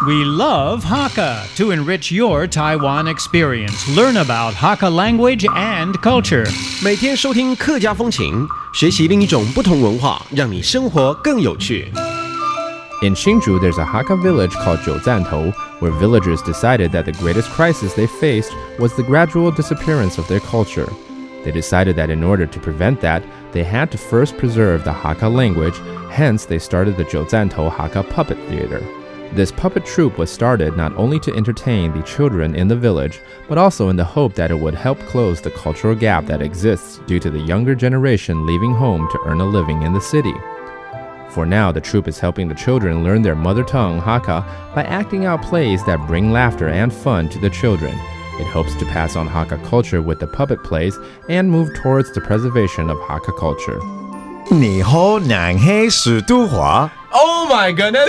We love Hakka to enrich your Taiwan experience. Learn about Hakka language and culture. 每天收听客家风情，学习另一种不同文化，让你生活更有趣。In Hsinchu, there's a Hakka village called Jiuzantou, where villagers decided that the greatest crisis they faced was the gradual disappearance of their culture. They decided that in order to prevent that, they had to first preserve the Hakka language, hence they started the Jiuzantou Hakka Puppet Theater. This puppet troupe was started not only to entertain the children in the village, but also in the hope that it would help close the cultural gap that exists due to the younger generation leaving home to earn a living in the city. For now, the troupe is helping the children learn their mother tongue, Hakka, by acting out plays that bring laughter and fun to the children. It hopes to pass on Hakka culture with the puppet plays and move towards the preservation of Hakka culture. 你好，南黑是都华。 Oh my goodness!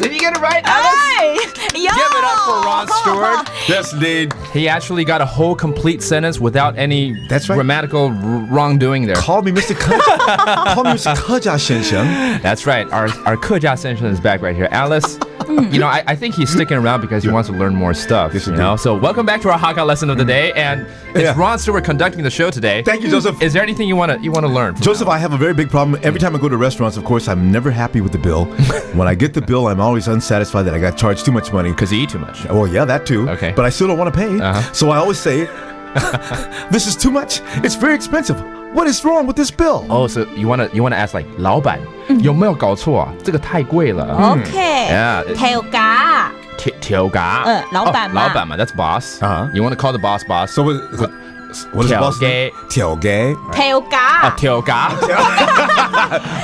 Did you get it right, Alice? Yo! Give it up for Ron Stewart. Yes, indeed. He actually got a whole complete sentence without any grammatical wrongdoing there. Call me Mr. Keja. Call me Mr. Keja 先生. That's right. Our Keja Senshin is back right here. Alice, you know, I think he's sticking around because he wants to learn more stuff. Yes, you know? So welcome back to our Hakka lesson of the day. And it's Ron Stewart conducting the show today. Thank you, Joseph. Is there anything you want to learn? Joseph, I have a very big problem. Every time I go to restaurants, of course, I'm never happy with the bill. When I get the bill, I'm always unsatisfied that I got charged too much money. Because you eat too much. Well, yeah, that too. Okay. But I still don't want to pay. So I always say, this is too much. It's very expensive. What is wrong with this bill? Oh, so you want to ask like 老板有没有搞错啊？这个太贵了。 Okay. Yeah. 條價。條價。老板嘛。老板嘛 That's boss. You want to call the boss boss? So what is the boss name? 條價. 條價。條價.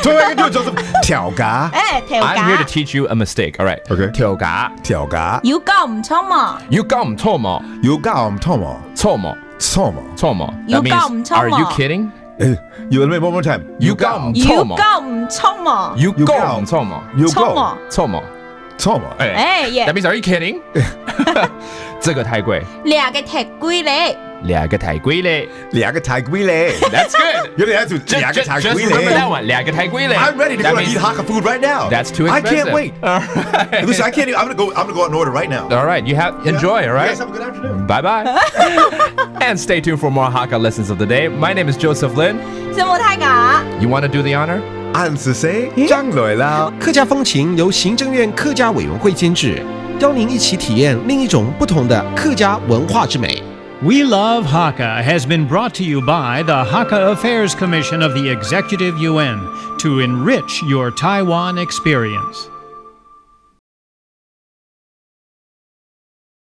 So I can do it, Joseph. 條價. 條價。 I'm here to teach you a mistake. All right. Okay. 條價. 條價. 要夠唔錯嘛？要夠唔錯嘛？要夠唔錯嘛？錯嘛？錯嘛？錯嘛？要 That 夠唔 means, 錯嘛？ are you kidding? You let me one more time. 要夠唔要錯嘛？夠唔錯嘛？要夠唔錯嘛？要錯嘛？錯嘛？錯嘛？哎耶 That means, are you kidding? 這個太貴。兩個太貴咧。兩個太貴咧。兩個太貴咧。That's good. You don't have to. 兩個太 Just 貴 remember 咧。 that one. 兩個太貴咧。 I'm ready to That go and means- eat Hakka food right now. That's too I expensive. can't wait. All right. Listen, I can't. I'm gonna go out and order right now. All right. You have enjoy. All You right. guys have a good afternoon. Bye bye. And stay tuned for more Hakka lessons of the day. My name is Joseph Lin. 有冇太假？ You want to do the honor? 俺是谁？张来了。客家风情由行政院客家委员会监制，邀您一起体验另一种不同的客家文化之美。 We Love Hakka has been brought to you by the Hakka Affairs Commission of the Executive Yuan to enrich your Taiwan experience.